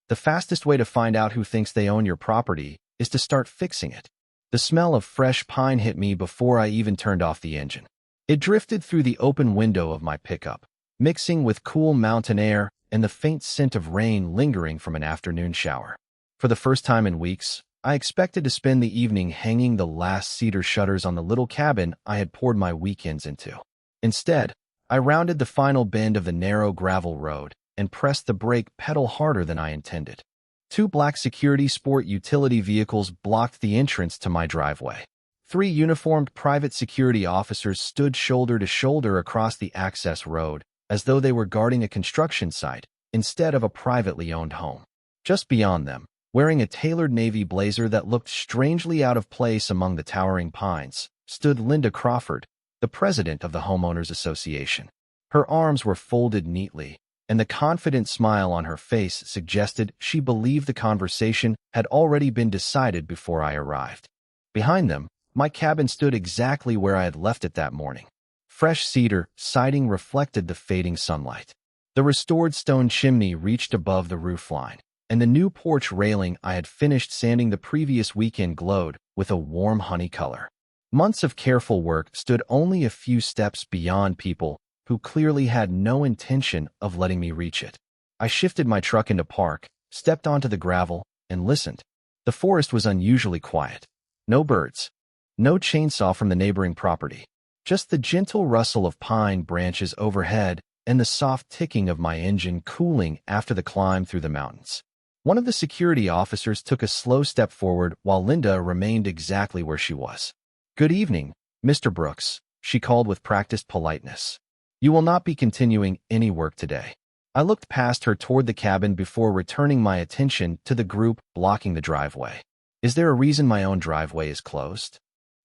The fastest way to find out who thinks they own your property is to start fixing it. The smell of fresh pine hit me before I even turned off the engine. It drifted through the open window of my pickup, mixing with cool mountain air and the faint scent of rain lingering from an afternoon shower. For the first time in weeks, I expected to spend the evening hanging the last cedar shutters on the little cabin I had poured my weekends into. Instead, I rounded the final bend of the narrow gravel road and pressed the brake pedal harder than I intended. Two black security sport utility vehicles blocked the entrance to my driveway. Three uniformed private security officers stood shoulder to shoulder across the access road, as though they were guarding a construction site instead of a privately owned home. Just beyond them, wearing a tailored navy blazer that looked strangely out of place among the towering pines, stood Linda Crawford, the president of the Homeowners Association. Her arms were folded neatly, and the confident smile on her face suggested she believed the conversation had already been decided before I arrived. Behind them, my cabin stood exactly where I had left it that morning. Fresh cedar siding reflected the fading sunlight. The restored stone chimney reached above the roofline, and the new porch railing I had finished sanding the previous weekend glowed with a warm honey color. Months of careful work stood only a few steps beyond people who clearly had no intention of letting me reach it. I shifted my truck into park, stepped onto the gravel, and listened. The forest was unusually quiet. No birds. No chainsaw from the neighboring property. Just the gentle rustle of pine branches overhead and the soft ticking of my engine cooling after the climb through the mountains. One of the security officers took a slow step forward while Linda remained exactly where she was. "Good evening, Mr. Brooks," she called with practiced politeness. "You will not be continuing any work today." I looked past her toward the cabin before returning my attention to the group blocking the driveway. "Is there a reason my own driveway is closed?"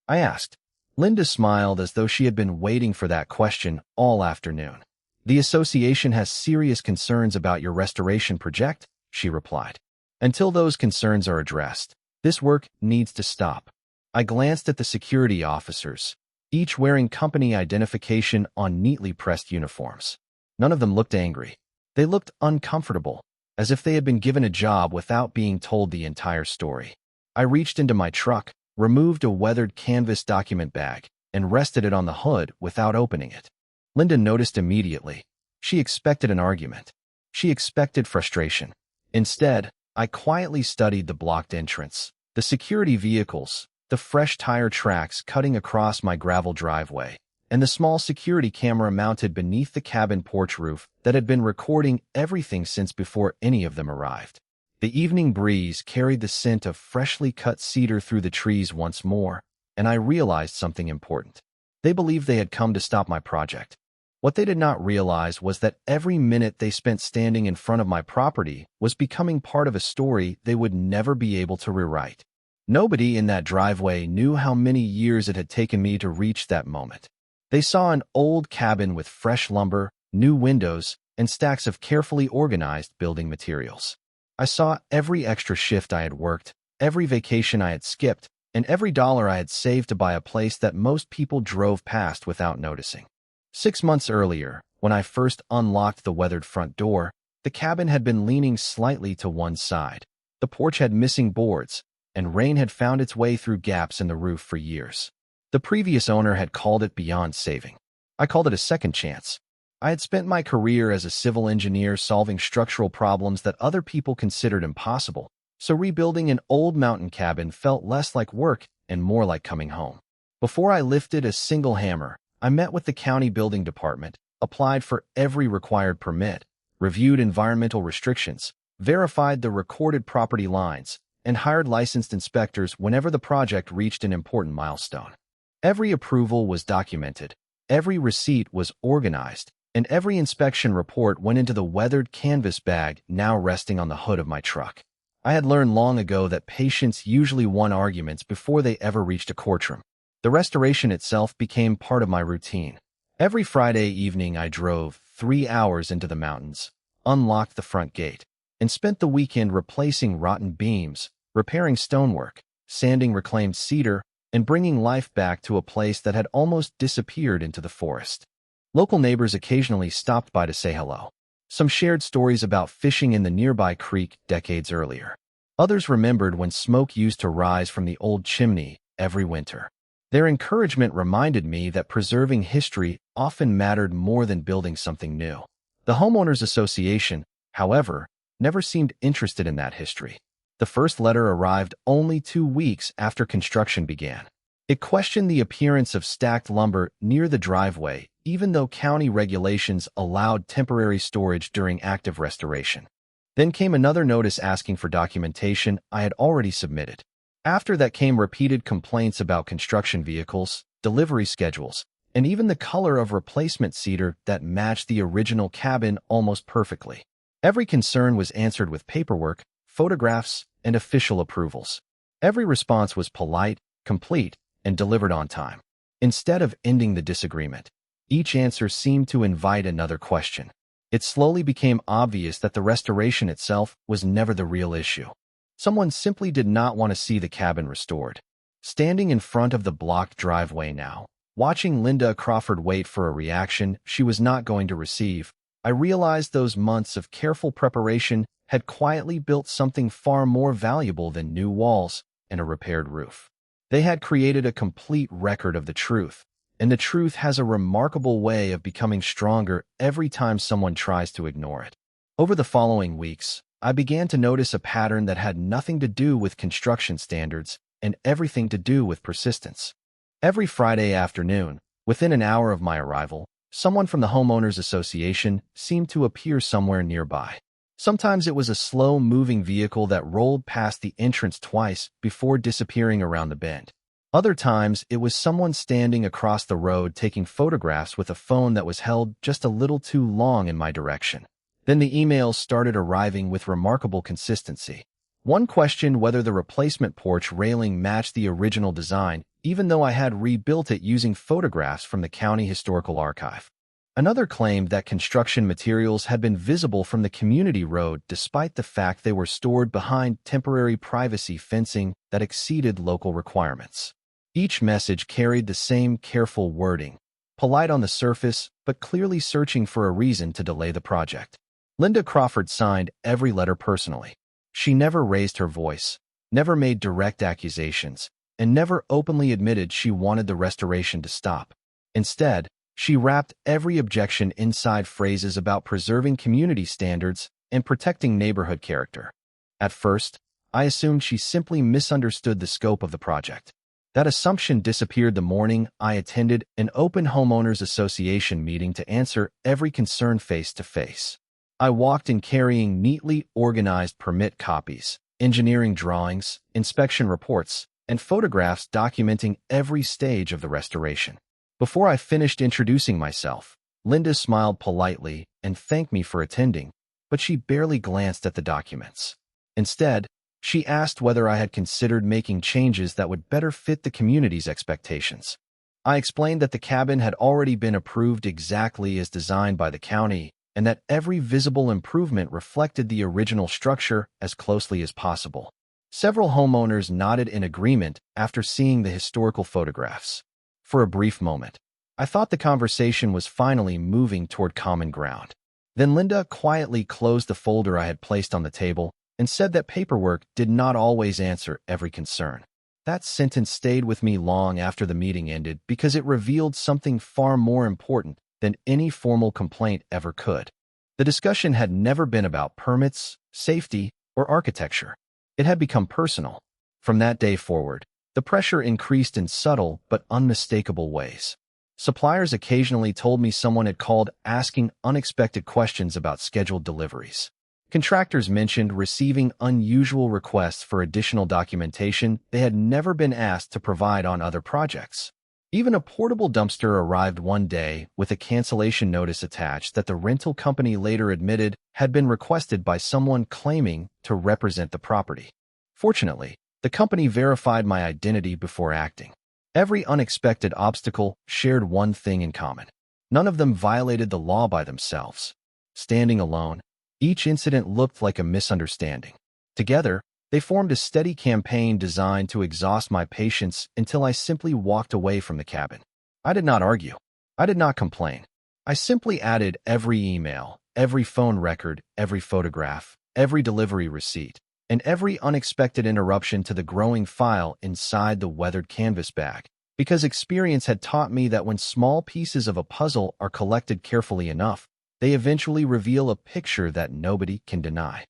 I asked. Linda smiled as though she had been waiting for that question all afternoon. "The association has serious concerns about your restoration project," she replied. "Until those concerns are addressed, this work needs to stop." I glanced at the security officers, each wearing company identification on neatly pressed uniforms. None of them looked angry. They looked uncomfortable, as if they had been given a job without being told the entire story. I reached into my truck, removed a weathered canvas document bag, and rested it on the hood without opening it. Linda noticed immediately. She expected an argument. She expected frustration. Instead, I quietly studied the blocked entrance, the security vehicles, the fresh tire tracks cutting across my gravel driveway, and the small security camera mounted beneath the cabin porch roof that had been recording everything since before any of them arrived. The evening breeze carried the scent of freshly cut cedar through the trees once more, and I realized something important. They believed they had come to stop my project. What they did not realize was that every minute they spent standing in front of my property was becoming part of a story they would never be able to rewrite. Nobody in that driveway knew how many years it had taken me to reach that moment. They saw an old cabin with fresh lumber, new windows, and stacks of carefully organized building materials. I saw every extra shift I had worked, every vacation I had skipped, and every dollar I had saved to buy a place that most people drove past without noticing. 6 months earlier, when I first unlocked the weathered front door, the cabin had been leaning slightly to one side. The porch had missing boards, and rain had found its way through gaps in the roof for years. The previous owner had called it beyond saving. I called it a second chance. I had spent my career as a civil engineer solving structural problems that other people considered impossible, so rebuilding an old mountain cabin felt less like work and more like coming home. Before I lifted a single hammer, I met with the county building department, applied for every required permit, reviewed environmental restrictions, verified the recorded property lines, and hired licensed inspectors whenever the project reached an important milestone. Every approval was documented, every receipt was organized, and every inspection report went into the weathered canvas bag now resting on the hood of my truck. I had learned long ago that patience usually won arguments before they ever reached a courtroom. The restoration itself became part of my routine. Every Friday evening I drove 3 hours into the mountains, unlocked the front gate, and spent the weekend replacing rotten beams, repairing stonework, sanding reclaimed cedar, and bringing life back to a place that had almost disappeared into the forest. Local neighbors occasionally stopped by to say hello. Some shared stories about fishing in the nearby creek decades earlier. Others remembered when smoke used to rise from the old chimney every winter. Their encouragement reminded me that preserving history often mattered more than building something new. The Homeowners Association, however, never seemed interested in that history. The first letter arrived only 2 weeks after construction began. It questioned the appearance of stacked lumber near the driveway, even though county regulations allowed temporary storage during active restoration. Then came another notice asking for documentation I had already submitted. After that came repeated complaints about construction vehicles, delivery schedules, and even the color of replacement cedar that matched the original cabin almost perfectly. Every concern was answered with paperwork, photographs, and official approvals. Every response was polite, complete, and delivered on time. Instead of ending the disagreement, each answer seemed to invite another question. It slowly became obvious that the restoration itself was never the real issue. Someone simply did not want to see the cabin restored. Standing in front of the blocked driveway now, watching Linda Crawford wait for a reaction she was not going to receive, I realized those months of careful preparation had quietly built something far more valuable than new walls and a repaired roof. They had created a complete record of the truth, and the truth has a remarkable way of becoming stronger every time someone tries to ignore it. Over the following weeks, I began to notice a pattern that had nothing to do with construction standards and everything to do with persistence. Every Friday afternoon, within an hour of my arrival, someone from the Homeowners Association seemed to appear somewhere nearby. Sometimes it was a slow-moving vehicle that rolled past the entrance twice before disappearing around the bend. Other times, it was someone standing across the road taking photographs with a phone that was held just a little too long in my direction. Then the emails started arriving with remarkable consistency. One questioned whether the replacement porch railing matched the original design, even though I had rebuilt it using photographs from the County Historical Archive. Another claimed that construction materials had been visible from the community road despite the fact they were stored behind temporary privacy fencing that exceeded local requirements. Each message carried the same careful wording, polite on the surface, but clearly searching for a reason to delay the project. Linda Crawford signed every letter personally. She never raised her voice, never made direct accusations, and never openly admitted she wanted the restoration to stop. Instead, she wrapped every objection inside phrases about preserving community standards and protecting neighborhood character. At first, I assumed she simply misunderstood the scope of the project. That assumption disappeared the morning I attended an open homeowners association meeting to answer every concern face to face. I walked in carrying neatly organized permit copies, engineering drawings, inspection reports, and photographs documenting every stage of the restoration. Before I finished introducing myself, Linda smiled politely and thanked me for attending, but she barely glanced at the documents. Instead, she asked whether I had considered making changes that would better fit the community's expectations. I explained that the cabin had already been approved exactly as designed by the county, and that every visible improvement reflected the original structure as closely as possible. Several homeowners nodded in agreement after seeing the historical photographs. For a brief moment, I thought the conversation was finally moving toward common ground. Then Linda quietly closed the folder I had placed on the table and said that paperwork did not always answer every concern. That sentence stayed with me long after the meeting ended because it revealed something far more important than any formal complaint ever could. The discussion had never been about permits, safety, or architecture. It had become personal. From that day forward, the pressure increased in subtle but unmistakable ways. Suppliers occasionally told me someone had called asking unexpected questions about scheduled deliveries. Contractors mentioned receiving unusual requests for additional documentation they had never been asked to provide on other projects. Even a portable dumpster arrived one day with a cancellation notice attached that the rental company later admitted had been requested by someone claiming to represent the property. Fortunately, the company verified my identity before acting. Every unexpected obstacle shared one thing in common. None of them violated the law by themselves. Standing alone, each incident looked like a misunderstanding. Together, they formed a steady campaign designed to exhaust my patience until I simply walked away from the cabin. I did not argue. I did not complain. I simply added every email, every phone record, every photograph, every delivery receipt, and every unexpected interruption to the growing file inside the weathered canvas bag, because experience had taught me that when small pieces of a puzzle are collected carefully enough, they eventually reveal a picture that nobody can deny.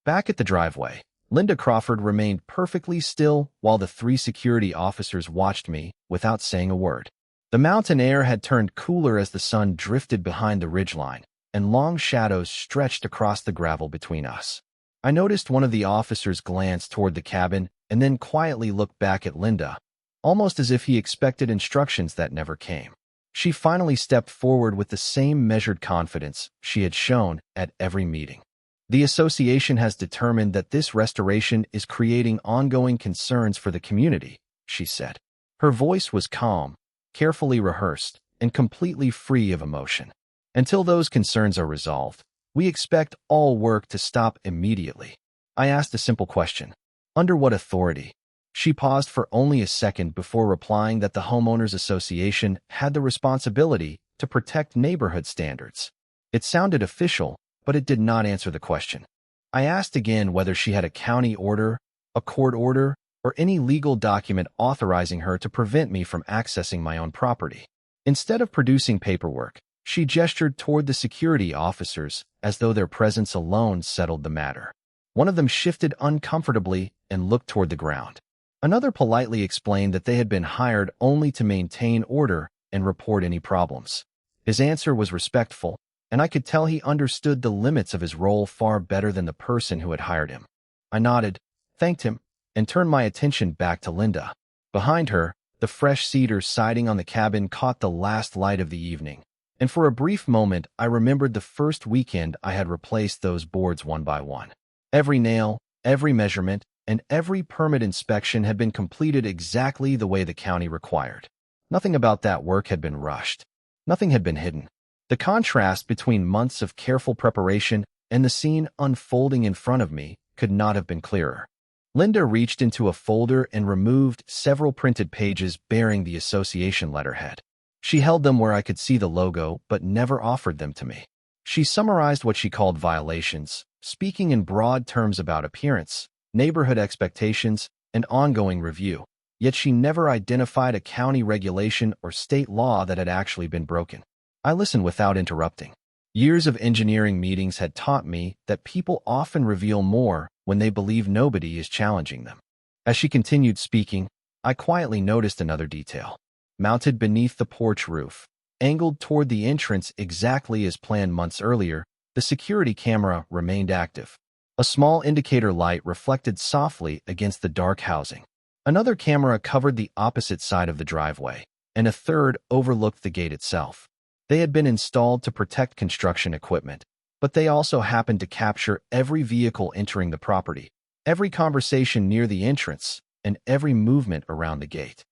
Back at the driveway, Linda Crawford remained perfectly still while the 3 security officers watched me without saying a word. The mountain air had turned cooler as the sun drifted behind the ridgeline, and long shadows stretched across the gravel between us. I noticed one of the officers glance toward the cabin and then quietly looked back at Linda, almost as if he expected instructions that never came. She finally stepped forward with the same measured confidence she had shown at every meeting. The association has determined that this restoration is creating ongoing concerns for the community, she said. Her voice was calm, carefully rehearsed, and completely free of emotion. Until those concerns are resolved, we expect all work to stop immediately. I asked a simple question. Under what authority? She paused for only a second before replying that the Homeowners Association had the responsibility to protect neighborhood standards. It sounded official, but it did not answer the question. I asked again whether she had a county order, a court order, or any legal document authorizing her to prevent me from accessing my own property. Instead of producing paperwork, she gestured toward the security officers as though their presence alone settled the matter. One of them shifted uncomfortably and looked toward the ground. Another politely explained that they had been hired only to maintain order and report any problems. His answer was respectful, and I could tell he understood the limits of his role far better than the person who had hired him. I nodded, thanked him, and turned my attention back to Linda. Behind her, the fresh cedar siding on the cabin caught the last light of the evening, and for a brief moment I remembered the first weekend I had replaced those boards one by one. Every nail, every measurement, and every permit inspection had been completed exactly the way the county required. Nothing about that work had been rushed. Nothing had been hidden. The contrast between months of careful preparation and the scene unfolding in front of me could not have been clearer. Linda reached into a folder and removed several printed pages bearing the association letterhead. She held them where I could see the logo, but never offered them to me. She summarized what she called violations, speaking in broad terms about appearance, neighborhood expectations, and ongoing review, yet she never identified a county regulation or state law that had actually been broken. I listened without interrupting. Years of engineering meetings had taught me that people often reveal more when they believe nobody is challenging them. As she continued speaking, I quietly noticed another detail. Mounted beneath the porch roof, angled toward the entrance exactly as planned months earlier, the security camera remained active. A small indicator light reflected softly against the dark housing. Another camera covered the opposite side of the driveway, and a third overlooked the gate itself. They had been installed to protect construction equipment, but they also happened to capture every vehicle entering the property, every conversation near the entrance, and every movement around the gate.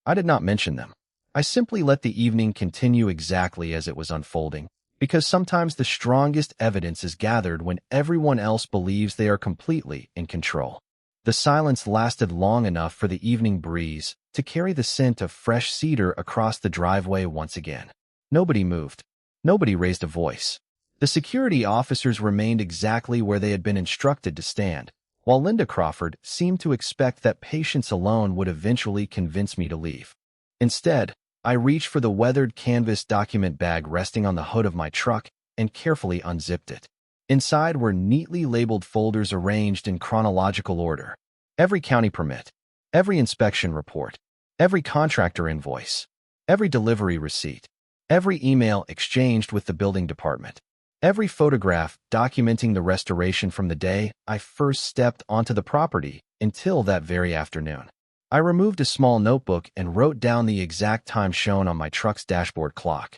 I did not mention them. I simply let the evening continue exactly as it was unfolding, because sometimes the strongest evidence is gathered when everyone else believes they are completely in control. The silence lasted long enough for the evening breeze to carry the scent of fresh cedar across the driveway once again. Nobody moved. Nobody raised a voice. The security officers remained exactly where they had been instructed to stand, while Linda Crawford seemed to expect that patience alone would eventually convince me to leave. Instead, I reached for the weathered canvas document bag resting on the hood of my truck and carefully unzipped it. Inside were neatly labeled folders arranged in chronological order. Every county permit, every inspection report, every contractor invoice, every delivery receipt, every email exchanged with the building department, every photograph documenting the restoration from the day I first stepped onto the property until that very afternoon. I removed a small notebook and wrote down the exact time shown on my truck's dashboard clock.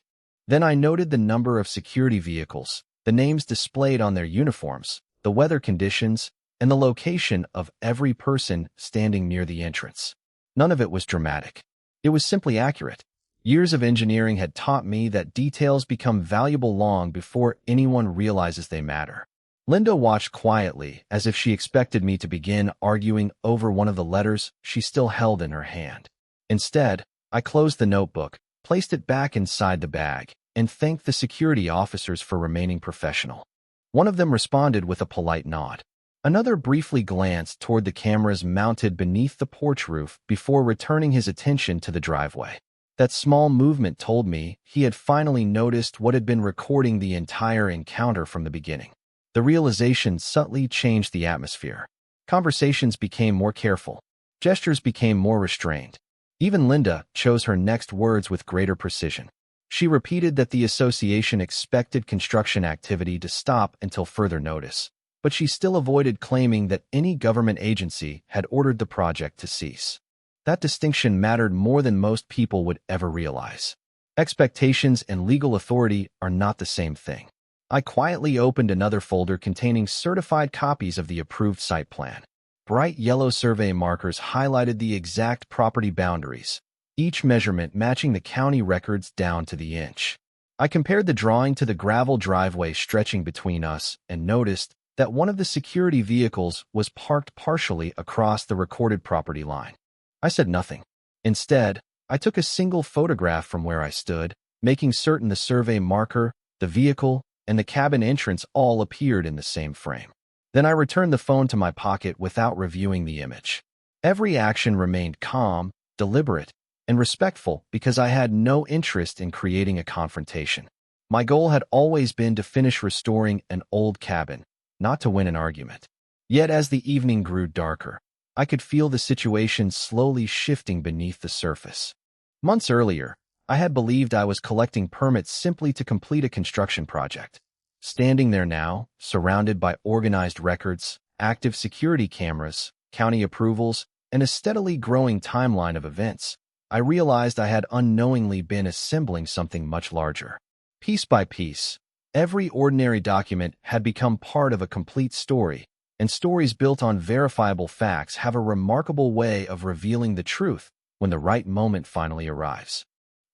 Then I noted the number of security vehicles, the names displayed on their uniforms, the weather conditions, and the location of every person standing near the entrance. None of it was dramatic. It was simply accurate. Years of engineering had taught me that details become valuable long before anyone realizes they matter. Linda watched quietly, as if she expected me to begin arguing over one of the letters she still held in her hand. Instead, I closed the notebook, placed it back inside the bag, and thanked the security officers for remaining professional. One of them responded with a polite nod. Another briefly glanced toward the cameras mounted beneath the porch roof before returning his attention to the driveway. That small movement told me he had finally noticed what had been recording the entire encounter from the beginning. The realization subtly changed the atmosphere. Conversations became more careful. Gestures became more restrained. Even Linda chose her next words with greater precision. She repeated that the association expected construction activity to stop until further notice, but she still avoided claiming that any government agency had ordered the project to cease. That distinction mattered more than most people would ever realize. Expectations and legal authority are not the same thing. I quietly opened another folder containing certified copies of the approved site plan. Bright yellow survey markers highlighted the exact property boundaries, each measurement matching the county records down to the inch. I compared the drawing to the gravel driveway stretching between us and noticed that one of the security vehicles was parked partially across the recorded property line. I said nothing. Instead, I took a single photograph from where I stood, making certain the survey marker, the vehicle, and the cabin entrance all appeared in the same frame. Then I returned the phone to my pocket without reviewing the image. Every action remained calm, deliberate, and respectful because I had no interest in creating a confrontation. My goal had always been to finish restoring an old cabin, not to win an argument. Yet as the evening grew darker, I could feel the situation slowly shifting beneath the surface. Months earlier, I had believed I was collecting permits simply to complete a construction project. Standing there now, surrounded by organized records, active security cameras, county approvals, and a steadily growing timeline of events, I realized I had unknowingly been assembling something much larger. Piece by piece, every ordinary document had become part of a complete story, and stories built on verifiable facts have a remarkable way of revealing the truth when the right moment finally arrives.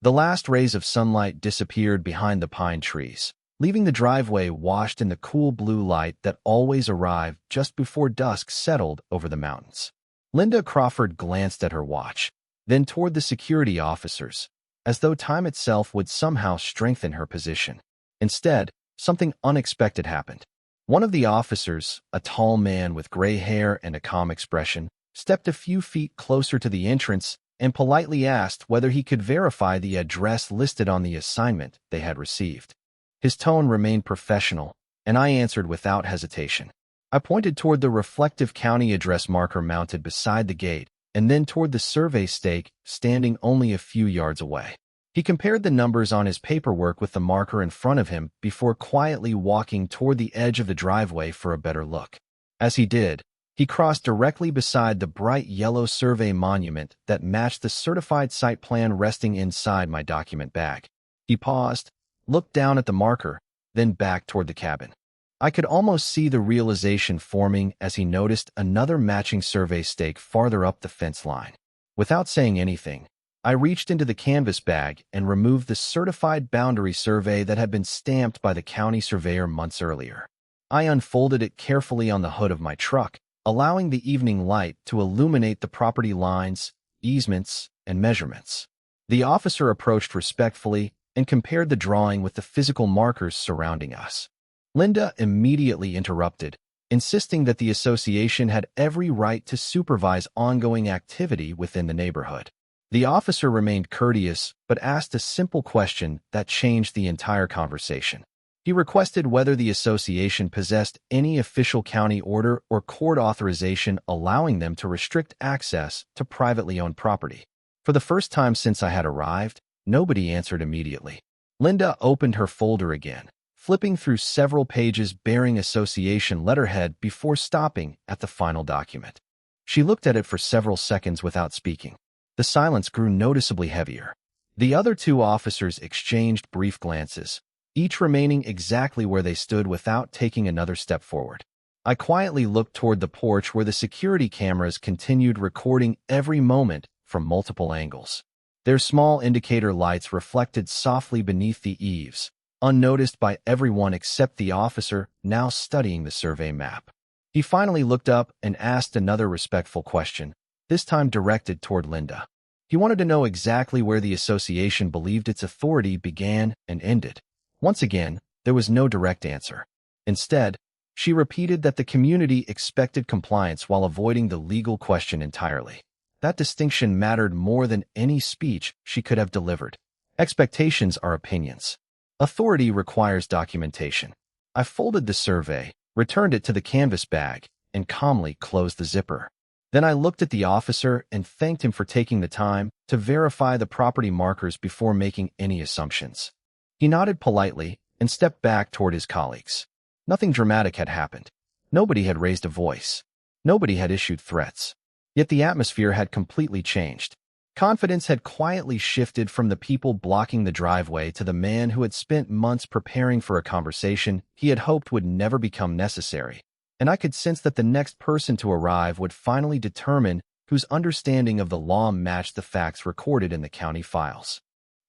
The last rays of sunlight disappeared behind the pine trees, leaving the driveway washed in the cool blue light that always arrived just before dusk settled over the mountains. Linda Crawford glanced at her watch, then toward the security officers, as though time itself would somehow strengthen her position. Instead, something unexpected happened. One of the officers, a tall man with gray hair and a calm expression, stepped a few feet closer to the entrance and politely asked whether he could verify the address listed on the assignment they had received. His tone remained professional, and I answered without hesitation. I pointed toward the reflective county address marker mounted beside the gate, and then toward the survey stake standing only a few yards away. He compared the numbers on his paperwork with the marker in front of him before quietly walking toward the edge of the driveway for a better look. As he did, he crossed directly beside the bright yellow survey monument that matched the certified site plan resting inside my document bag. He paused, looked down at the marker, then back toward the cabin. I could almost see the realization forming as he noticed another matching survey stake farther up the fence line. Without saying anything, I reached into the canvas bag and removed the certified boundary survey that had been stamped by the county surveyor months earlier. I unfolded it carefully on the hood of my truck, allowing the evening light to illuminate the property lines, easements, and measurements. The officer approached respectfully and compared the drawing with the physical markers surrounding us. Linda immediately interrupted, insisting that the association had every right to supervise ongoing activity within the neighborhood. The officer remained courteous but asked a simple question that changed the entire conversation. He requested whether the association possessed any official county order or court authorization allowing them to restrict access to privately owned property. For the first time since I had arrived, nobody answered immediately. Linda opened her folder again, flipping through several pages bearing association letterhead before stopping at the final document. She looked at it for several seconds without speaking. The silence grew noticeably heavier. The other two officers exchanged brief glances, each remaining exactly where they stood without taking another step forward. I quietly looked toward the porch where the security cameras continued recording every moment from multiple angles. Their small indicator lights reflected softly beneath the eaves, unnoticed by everyone except the officer now studying the survey map. He finally looked up and asked another respectful question, this time directed toward Linda. He wanted to know exactly where the association believed its authority began and ended. Once again, there was no direct answer. Instead, she repeated that the community expected compliance while avoiding the legal question entirely. That distinction mattered more than any speech she could have delivered. Expectations are opinions. Authority requires documentation. I folded the survey, returned it to the canvas bag, and calmly closed the zipper. Then I looked at the officer and thanked him for taking the time to verify the property markers before making any assumptions. He nodded politely and stepped back toward his colleagues. Nothing dramatic had happened. Nobody had raised a voice. Nobody had issued threats. Yet the atmosphere had completely changed. Confidence had quietly shifted from the people blocking the driveway to the man who had spent months preparing for a conversation he had hoped would never become necessary. And I could sense that the next person to arrive would finally determine whose understanding of the law matched the facts recorded in the county files.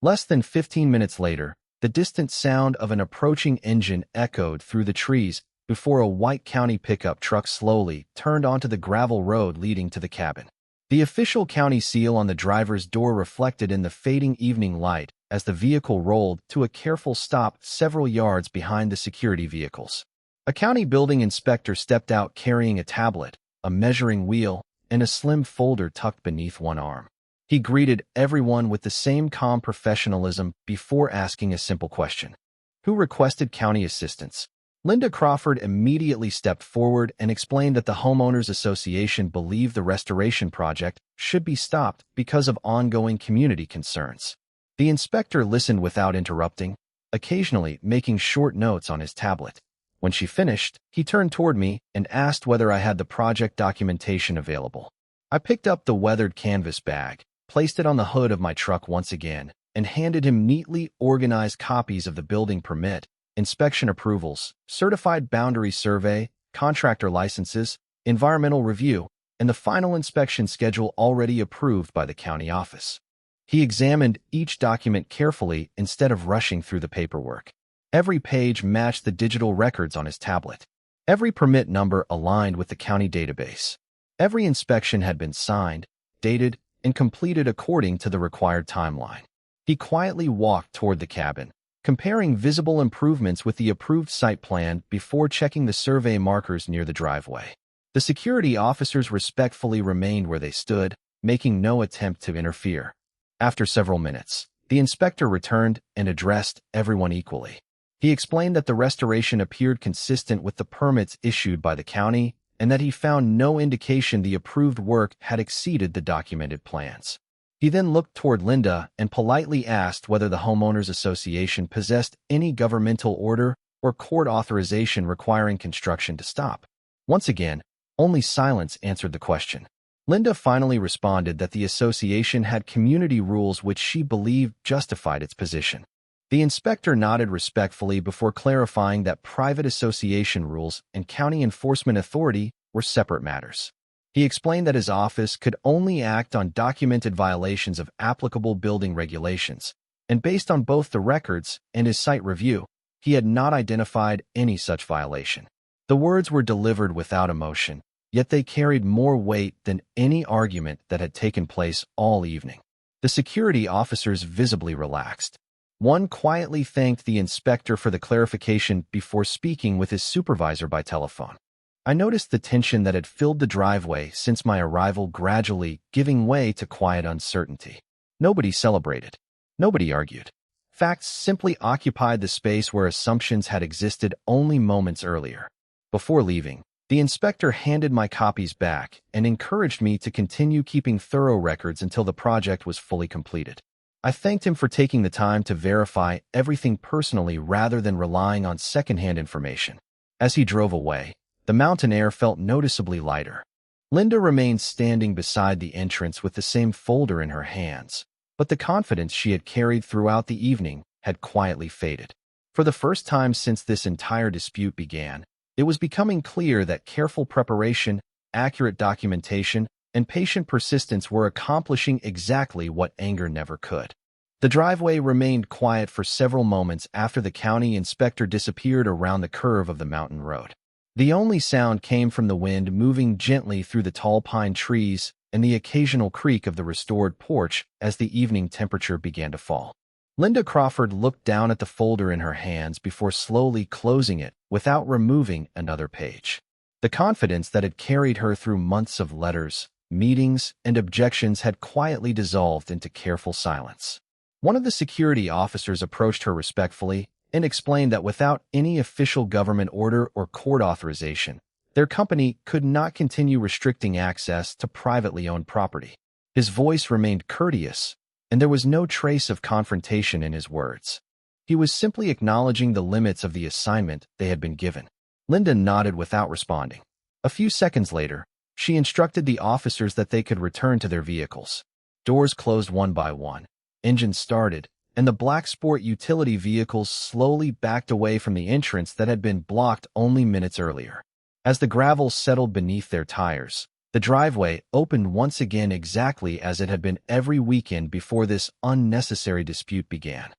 Less than 15 minutes later, the distant sound of an approaching engine echoed through the trees before a white county pickup truck slowly turned onto the gravel road leading to the cabin. The official county seal on the driver's door reflected in the fading evening light as the vehicle rolled to a careful stop several yards behind the security vehicles. A county building inspector stepped out carrying a tablet, a measuring wheel, and a slim folder tucked beneath one arm. He greeted everyone with the same calm professionalism before asking a simple question. Who requested county assistance? Linda Crawford immediately stepped forward and explained that the Homeowners Association believed the restoration project should be stopped because of ongoing community concerns. The inspector listened without interrupting, occasionally making short notes on his tablet. When she finished, he turned toward me and asked whether I had the project documentation available. I picked up the weathered canvas bag, placed it on the hood of my truck once again, and handed him neatly organized copies of the building permit, inspection approvals, certified boundary survey, contractor licenses, environmental review, and the final inspection schedule already approved by the county office. He examined each document carefully instead of rushing through the paperwork. Every page matched the digital records on his tablet. Every permit number aligned with the county database. Every inspection had been signed, dated, and completed according to the required timeline. He quietly walked toward the cabin, comparing visible improvements with the approved site plan before checking the survey markers near the driveway. The security officers respectfully remained where they stood, making no attempt to interfere. After several minutes, the inspector returned and addressed everyone equally. He explained that the restoration appeared consistent with the permits issued by the county and that he found no indication the approved work had exceeded the documented plans. He then looked toward Linda and politely asked whether the Homeowners Association possessed any governmental order or court authorization requiring construction to stop. Once again, only silence answered the question. Linda finally responded that the association had community rules which she believed justified its position. The inspector nodded respectfully before clarifying that private association rules and county enforcement authority were separate matters. He explained that his office could only act on documented violations of applicable building regulations, and based on both the records and his site review, he had not identified any such violation. The words were delivered without emotion, yet they carried more weight than any argument that had taken place all evening. The security officers visibly relaxed. One quietly thanked the inspector for the clarification before speaking with his supervisor by telephone. I noticed the tension that had filled the driveway since my arrival gradually giving way to quiet uncertainty. Nobody celebrated. Nobody argued. Facts simply occupied the space where assumptions had existed only moments earlier. Before leaving, the inspector handed my copies back and encouraged me to continue keeping thorough records until the project was fully completed. I thanked him for taking the time to verify everything personally rather than relying on secondhand information. As he drove away, the mountain air felt noticeably lighter. Linda remained standing beside the entrance with the same folder in her hands, but the confidence she had carried throughout the evening had quietly faded. For the first time since this entire dispute began, it was becoming clear that careful preparation, accurate documentation, and patient persistence were accomplishing exactly what anger never could. The driveway remained quiet for several moments after the county inspector disappeared around the curve of the mountain road. The only sound came from the wind moving gently through the tall pine trees and the occasional creak of the restored porch as the evening temperature began to fall. Linda Crawford looked down at the folder in her hands before slowly closing it without removing another page. The confidence that had carried her through months of letters, meetings, and objections had quietly dissolved into careful silence. One of the security officers approached her respectfully and explained that without any official government order or court authorization, their company could not continue restricting access to privately owned property. His voice remained courteous, and there was no trace of confrontation in his words. He was simply acknowledging the limits of the assignment they had been given. Linda nodded without responding. A few seconds later, she instructed the officers that they could return to their vehicles. Doors closed one by one, engines started, and the black sport utility vehicles slowly backed away from the entrance that had been blocked only minutes earlier. As the gravel settled beneath their tires, the driveway opened once again exactly as it had been every weekend before this unnecessary dispute began.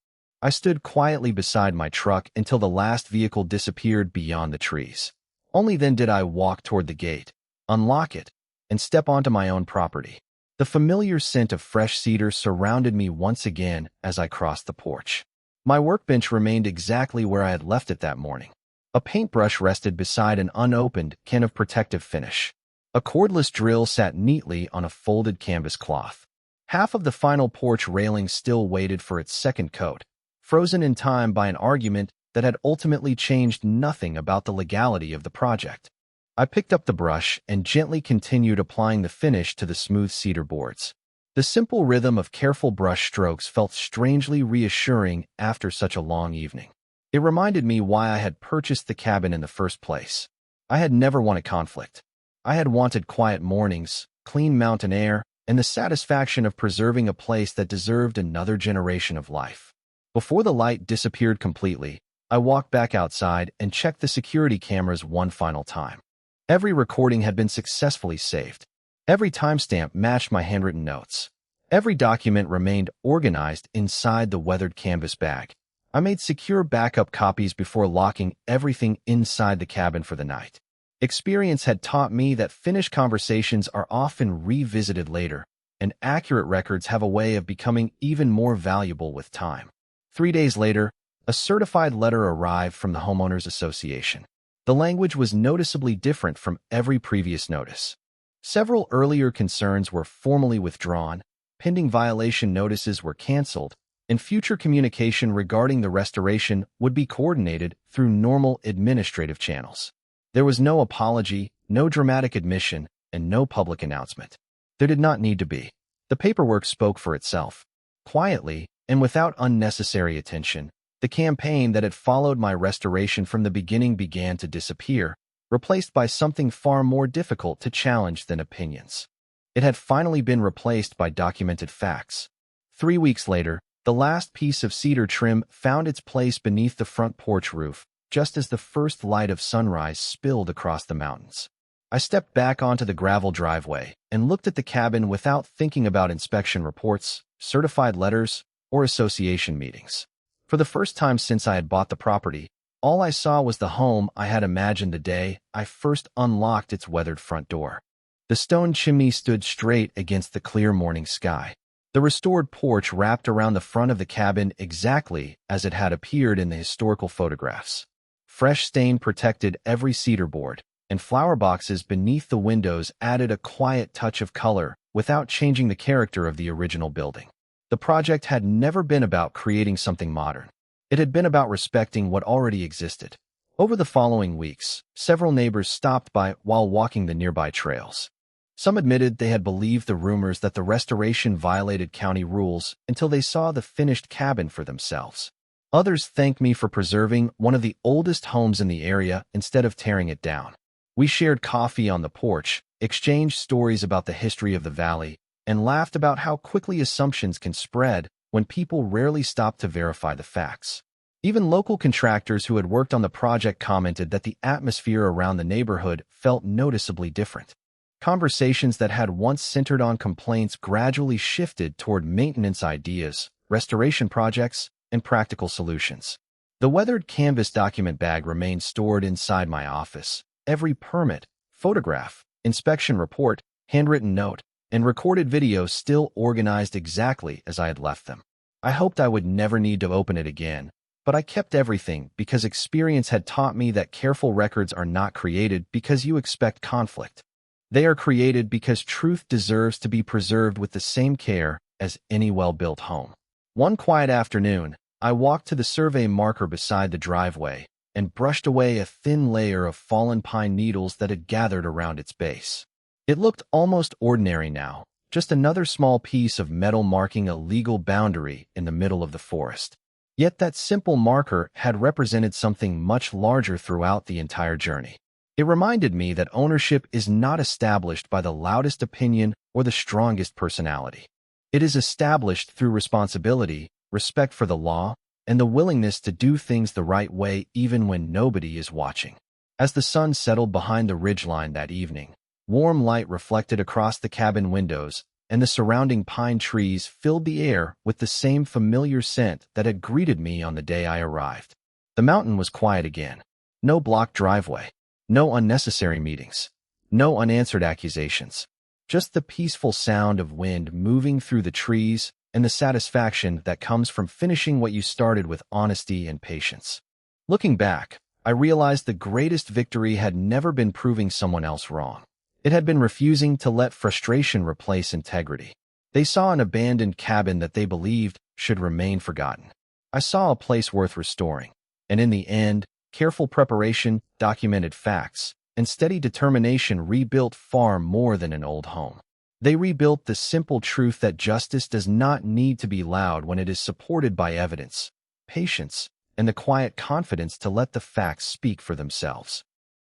I stood quietly beside my truck until the last vehicle disappeared beyond the trees. Only then did I walk toward the gate, unlock it, and step onto my own property. The familiar scent of fresh cedar surrounded me once again as I crossed the porch. My workbench remained exactly where I had left it that morning. A paintbrush rested beside an unopened can of protective finish. A cordless drill sat neatly on a folded canvas cloth. Half of the final porch railing still waited for its second coat, frozen in time by an argument that had ultimately changed nothing about the legality of the project. I picked up the brush and gently continued applying the finish to the smooth cedar boards. The simple rhythm of careful brush strokes felt strangely reassuring after such a long evening. It reminded me why I had purchased the cabin in the first place. I had never wanted conflict. I had wanted quiet mornings, clean mountain air, and the satisfaction of preserving a place that deserved another generation of life. Before the light disappeared completely, I walked back outside and checked the security cameras one final time. Every recording had been successfully saved. Every timestamp matched my handwritten notes. Every document remained organized inside the weathered canvas bag. I made secure backup copies before locking everything inside the cabin for the night. Experience had taught me that finished conversations are often revisited later, and accurate records have a way of becoming even more valuable with time. 3 days later, a certified letter arrived from the Homeowners Association. The language was noticeably different from every previous notice. Several earlier concerns were formally withdrawn, pending violation notices were canceled, and future communication regarding the restoration would be coordinated through normal administrative channels. There was no apology, no dramatic admission, and no public announcement. There did not need to be. The paperwork spoke for itself. Quietly, and without unnecessary attention, the campaign that had followed my restoration from the beginning began to disappear, replaced by something far more difficult to challenge than opinions. It had finally been replaced by documented facts. 3 weeks later, the last piece of cedar trim found its place beneath the front porch roof, just as the first light of sunrise spilled across the mountains. I stepped back onto the gravel driveway and looked at the cabin without thinking about inspection reports, certified letters, or association meetings. For the first time since I had bought the property, all I saw was the home I had imagined the day I first unlocked its weathered front door. The stone chimney stood straight against the clear morning sky. The restored porch wrapped around the front of the cabin exactly as it had appeared in the historical photographs. Fresh stain protected every cedar board, and flower boxes beneath the windows added a quiet touch of color without changing the character of the original building. The project had never been about creating something modern. It had been about respecting what already existed. Over the following weeks, several neighbors stopped by while walking the nearby trails. Some admitted they had believed the rumors that the restoration violated county rules until they saw the finished cabin for themselves. Others thanked me for preserving one of the oldest homes in the area instead of tearing it down. We shared coffee on the porch, exchanged stories about the history of the valley, and laughed about how quickly assumptions can spread when people rarely stop to verify the facts. Even local contractors who had worked on the project commented that the atmosphere around the neighborhood felt noticeably different. Conversations that had once centered on complaints gradually shifted toward maintenance ideas, restoration projects, and practical solutions. The weathered canvas document bag remained stored inside my office. Every permit, photograph, inspection report, handwritten note, and recorded video still organized exactly as I had left them. I hoped I would never need to open it again, but I kept everything because experience had taught me that careful records are not created because you expect conflict. They are created because truth deserves to be preserved with the same care as any well-built home. One quiet afternoon, I walked to the survey marker beside the driveway and brushed away a thin layer of fallen pine needles that had gathered around its base. It looked almost ordinary now, just another small piece of metal marking a legal boundary in the middle of the forest. Yet that simple marker had represented something much larger throughout the entire journey. It reminded me that ownership is not established by the loudest opinion or the strongest personality. It is established through responsibility, respect for the law, and the willingness to do things the right way even when nobody is watching. As the sun settled behind the ridgeline that evening, warm light reflected across the cabin windows, and the surrounding pine trees filled the air with the same familiar scent that had greeted me on the day I arrived. The mountain was quiet again. No blocked driveway. No unnecessary meetings. No unanswered accusations. Just the peaceful sound of wind moving through the trees and the satisfaction that comes from finishing what you started with honesty and patience. Looking back, I realized the greatest victory had never been proving someone else wrong. It had been refusing to let frustration replace integrity. They saw an abandoned cabin that they believed should remain forgotten. I saw a place worth restoring, and in the end, careful preparation, documented facts, and steady determination rebuilt far more than an old home. They rebuilt the simple truth that justice does not need to be loud when it is supported by evidence, patience, and the quiet confidence to let the facts speak for themselves.